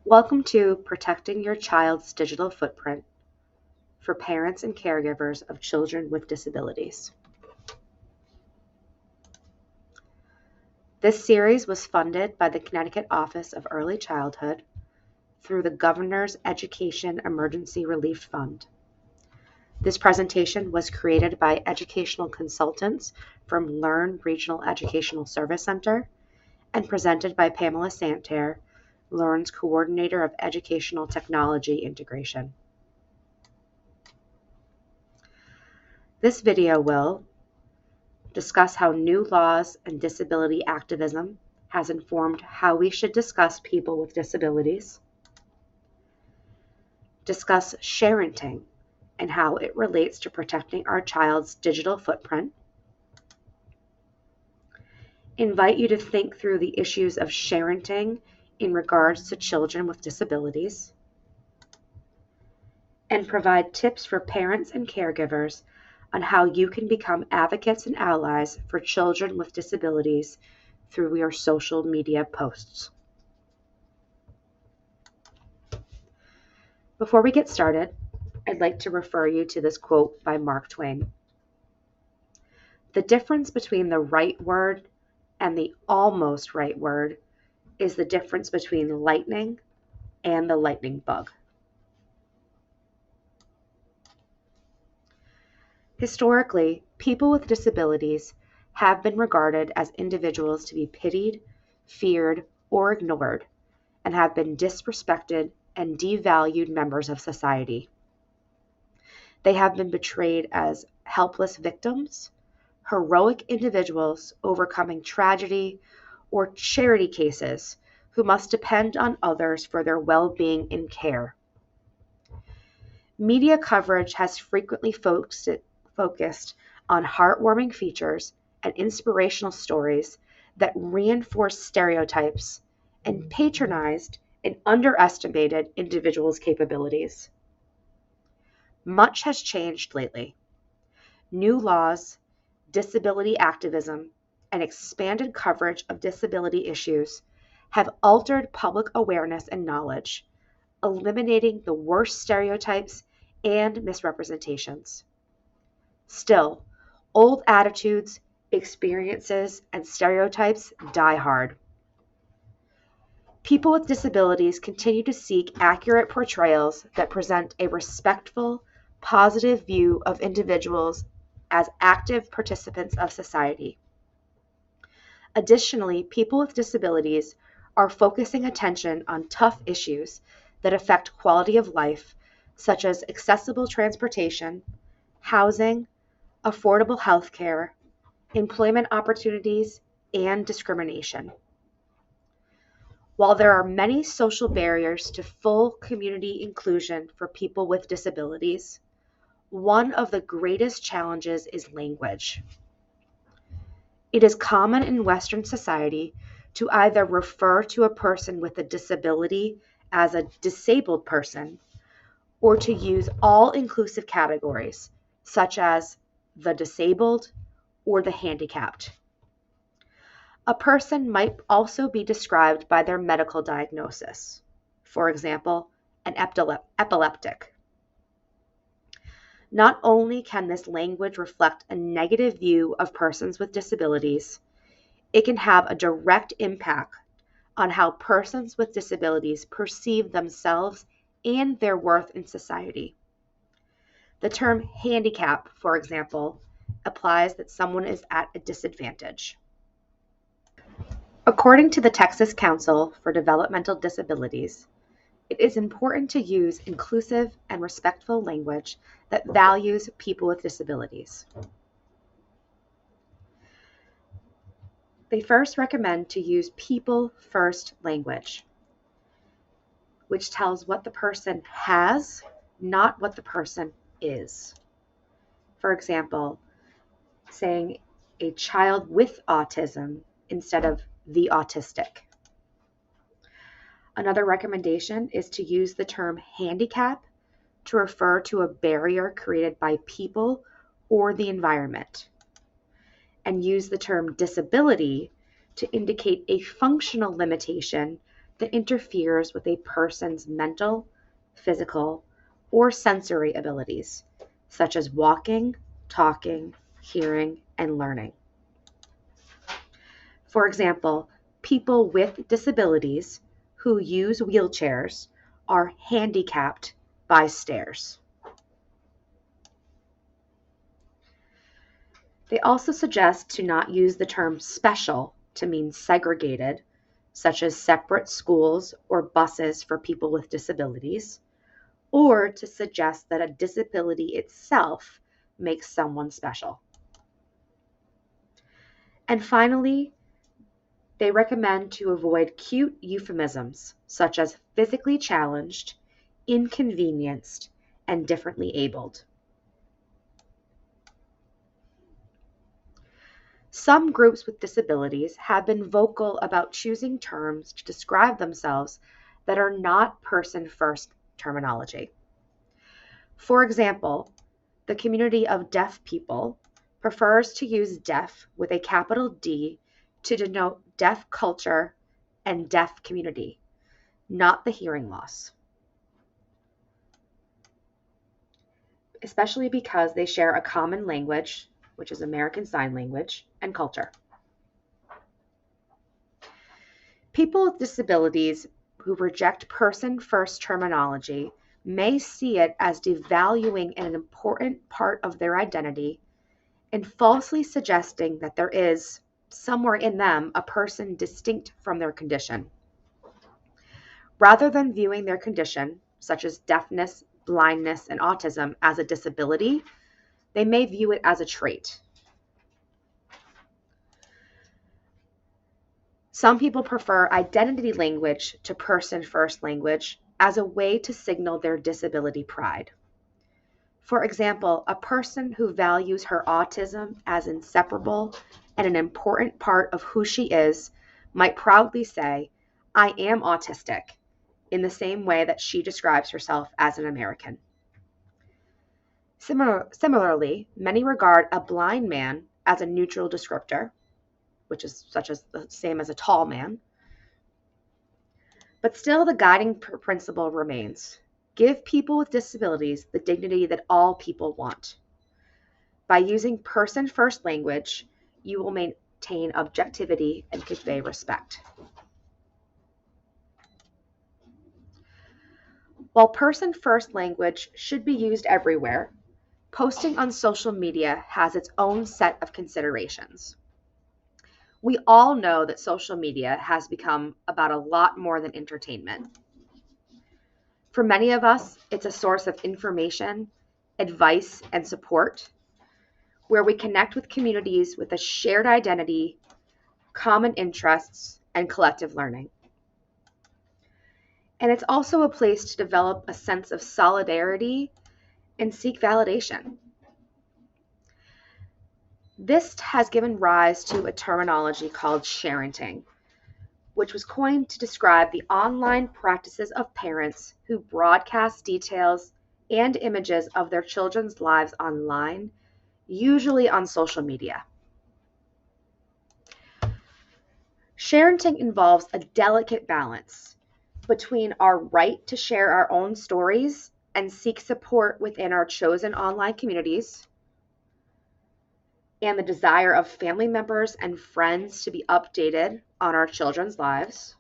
Welcome to Protecting Your Child's Digital Footprint for Parents and Caregivers of Children with Disabilities. This series was funded by the Connecticut Office of Early Childhood through the Governor's Education Emergency Relief Fund. This presentation was created by educational consultants from Learn Regional Educational Service Center and presented by Pamela Santerre, Learn's Coordinator of Educational Technology Integration. This video will discuss how new laws and disability activism has informed how we should discuss people with disabilities, discuss sharenting and how it relates to protecting our child's digital footprint, invite you to think through the issues of sharenting in regards to children with disabilities, and provide tips for parents and caregivers on how you can become advocates and allies for children with disabilities through your social media posts. Before we get started, I'd like to refer you to this quote by Mark Twain. The difference between the right word and the almost right word is the difference between lightning and the lightning bug. Historically, people with disabilities have been regarded as individuals to be pitied, feared, or ignored, and have been disrespected and devalued members of society. They have been portrayed as helpless victims, heroic individuals overcoming tragedy, or charity cases who must depend on others for their well-being and care. Media coverage has frequently focused on heartwarming features and inspirational stories that reinforce stereotypes and patronized and underestimated individuals' capabilities. Much has changed lately. New laws, disability activism, and expanded coverage of disability issues have altered public awareness and knowledge, eliminating the worst stereotypes and misrepresentations. Still, old attitudes, experiences, and stereotypes die hard. People with disabilities continue to seek accurate portrayals that present a respectful, positive view of individuals as active participants of society. Additionally, people with disabilities are focusing attention on tough issues that affect quality of life, such as accessible transportation, housing, affordable health care, employment opportunities, and discrimination. While there are many social barriers to full community inclusion for people with disabilities, one of the greatest challenges is language. It is common in Western society to either refer to a person with a disability as a disabled person or to use all-inclusive categories such as the disabled or the handicapped. A person might also be described by their medical diagnosis, for example, an epileptic. Not only can this language reflect a negative view of persons with disabilities, it can have a direct impact on how persons with disabilities perceive themselves and their worth in society. The term handicap, for example, implies that someone is at a disadvantage. According to the Texas Council for Developmental Disabilities, it is important to use inclusive and respectful language that values people with disabilities. They first recommend to use people-first language, which tells what the person has, not what the person is. For example, saying a child with autism instead of the autistic. Another recommendation is to use the term handicap to refer to a barrier created by people or the environment, and use the term disability to indicate a functional limitation that interferes with a person's mental, physical, or sensory abilities, such as walking, talking, hearing, and learning. For example, people with disabilities who use wheelchairs are handicapped by stairs. They also suggest to not use the term special to mean segregated, such as separate schools or buses for people with disabilities, or to suggest that a disability itself makes someone special. And finally, they recommend to avoid cute euphemisms such as physically challenged, inconvenienced, and differently abled. Some groups with disabilities have been vocal about choosing terms to describe themselves that are not person-first terminology. For example, the community of deaf people prefers to use deaf with a capital D to denote deaf culture and deaf community, not the hearing loss, especially because they share a common language, which is American Sign Language, and culture. People with disabilities who reject person-first terminology may see it as devaluing an important part of their identity and falsely suggesting that there is, somewhere in them, a person distinct from their condition. Rather than viewing their condition, such as deafness, blindness, and autism, as a disability, they may view it as a trait. Some people prefer identity language to person-first language as a way to signal their disability pride. For example, a person who values her autism as inseparable and an important part of who she is might proudly say, "I am autistic," in the same way that she describes herself as an American. Similarly, many regard a blind man as a neutral descriptor, which is such as the same as a tall man. But still, the guiding principle remains: give people with disabilities the dignity that all people want. By using person-first language, you will maintain objectivity and convey respect. While person-first language should be used everywhere, posting on social media has its own set of considerations. We all know that social media has become about a lot more than entertainment. For many of us, it's a source of information, advice, and support, where we connect with communities with a shared identity, common interests, and collective learning. And it's also a place to develop a sense of solidarity and seek validation. This has given rise to a terminology called sharenting, which was coined to describe the online practices of parents who broadcast details and images of their children's lives online, usually on social media. Sharenting involves a delicate balance between our right to share our own stories and seek support within our chosen online communities, and the desire of family members and friends to be updated on our children's lives,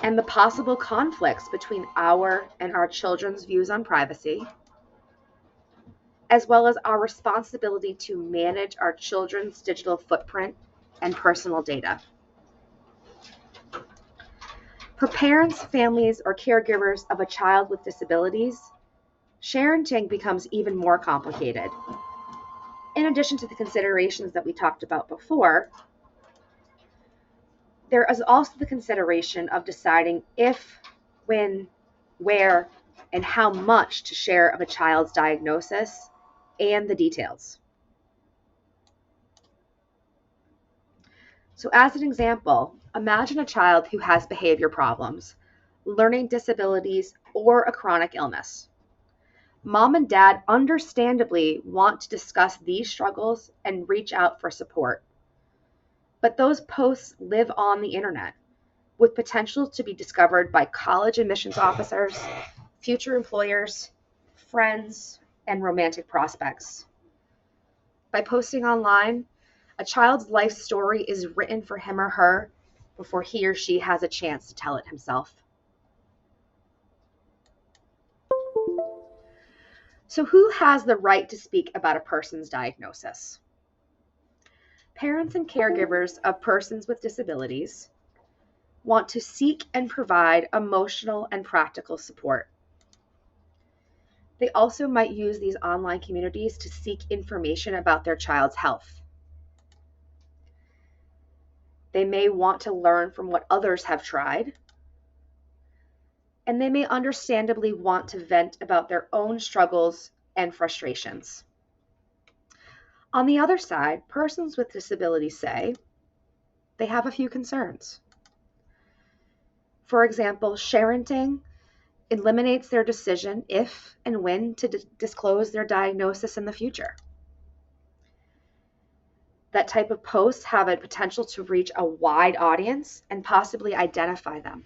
and the possible conflicts between our and our children's views on privacy, as well as our responsibility to manage our children's digital footprint and personal data. For parents, families, or caregivers of a child with disabilities, sharenting becomes even more complicated. In addition to the considerations that we talked about before, there is also the consideration of deciding if, when, where, and how much to share of a child's diagnosis and the details. So as an example, imagine a child who has behavior problems, learning disabilities, or a chronic illness. Mom and dad understandably want to discuss these struggles and reach out for support. But those posts live on the internet, with potential to be discovered by college admissions officers, future employers, friends, and romantic prospects. By posting online, a child's life story is written for him or her before he or she has a chance to tell it himself. So who has the right to speak about a person's diagnosis? Parents and caregivers of persons with disabilities want to seek and provide emotional and practical support. They also might use these online communities to seek information about their child's health. They may want to learn from what others have tried, and they may understandably want to vent about their own struggles and frustrations. On the other side, persons with disabilities say they have a few concerns. For example, Sharenting eliminates their decision if and when to disclose their diagnosis in the future. That type of posts have a potential to reach a wide audience and possibly identify them.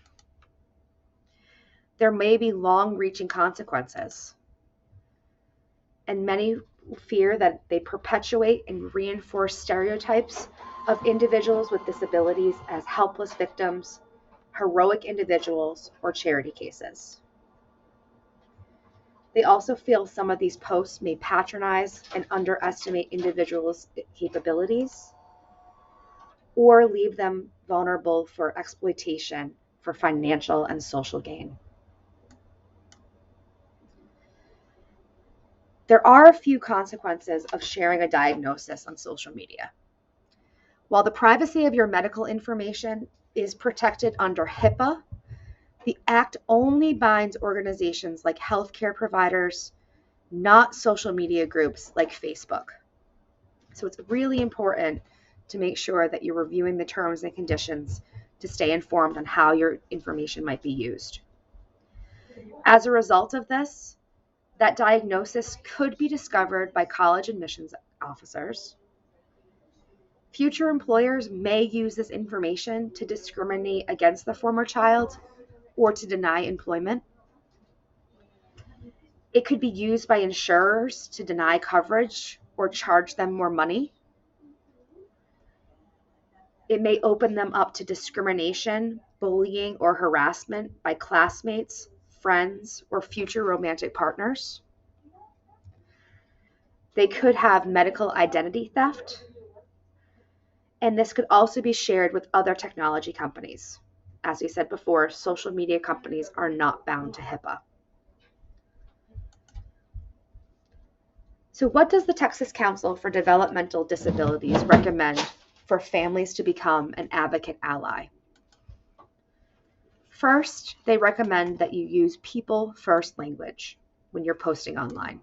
There may be long-reaching consequences, and many fear that they perpetuate and reinforce stereotypes of individuals with disabilities as helpless victims, heroic individuals, or charity cases. They also feel some of these posts may patronize and underestimate individuals' capabilities or leave them vulnerable for exploitation for financial and social gain. There are a few consequences of sharing a diagnosis on social media. While the privacy of your medical information is protected under HIPAA, the Act only binds organizations like healthcare providers, not social media groups like Facebook. So it's really important to make sure that you're reviewing the terms and conditions to stay informed on how your information might be used. As a result of this, that diagnosis could be discovered by college admissions officers. Future employers may use this information to discriminate against the former child or to deny employment. It could be used by insurers to deny coverage or charge them more money. It may open them up to discrimination, bullying, or harassment by classmates, friends, or future romantic partners. They could have medical identity theft, and this could also be shared with other technology companies. As we said before, social media companies are not bound to HIPAA. So what does the Texas Council for Developmental Disabilities recommend for families to become an advocate ally? First, they recommend that you use people-first language when you're posting online.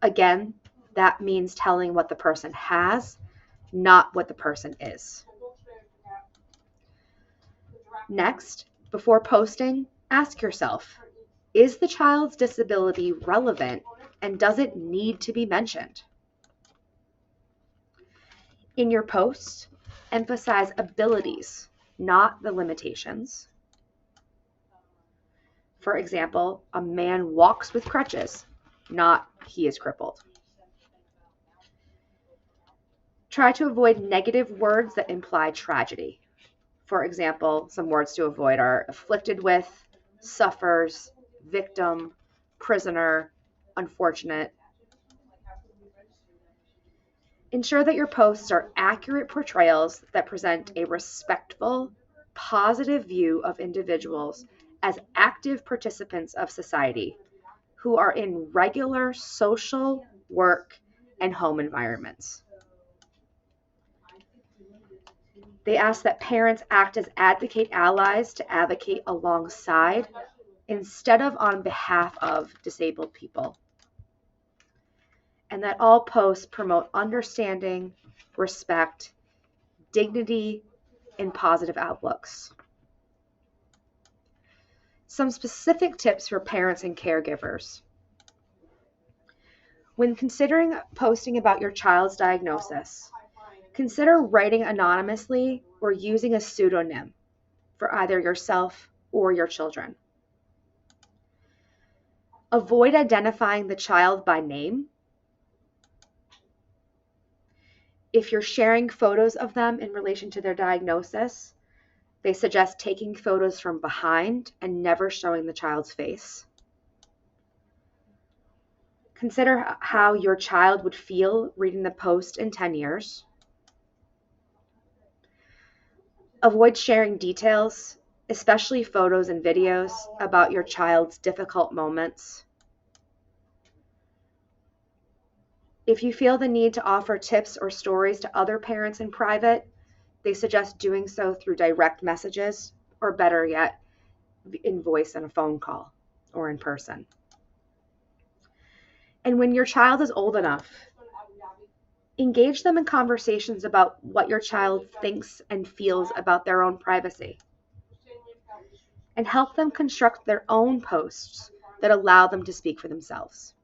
Again, that means telling what the person has, not what the person is. Next, before posting, ask yourself, is the child's disability relevant and does it need to be mentioned? In your posts, emphasize abilities, not the limitations. For example, a man walks with crutches, not he is crippled. Try to avoid negative words that imply tragedy. For example, some words to avoid are afflicted with, suffers, victim, prisoner, unfortunate. Ensure that your posts are accurate portrayals that present a respectful, positive view of individuals as active participants of society who are in regular social, work, and home environments. They ask that parents act as advocate allies to advocate alongside instead of on behalf of disabled people. And that all posts promote understanding, respect, dignity, and positive outlooks. Some specific tips for parents and caregivers. When considering posting about your child's diagnosis, consider writing anonymously or using a pseudonym. for either yourself or your children. Avoid identifying the child by name. If you're sharing photos of them in relation to their diagnosis, they suggest taking photos from behind and never showing the child's face. Consider how your child would feel reading the post in 10 years. Avoid sharing details, especially photos and videos, about your child's difficult moments. If you feel the need to offer tips or stories to other parents in private, they suggest doing so through direct messages, or better yet, in voice and a phone call or in person. And when your child is old enough, engage them in conversations about what your child thinks and feels about their own privacy. And help them construct their own posts that allow them to speak for themselves.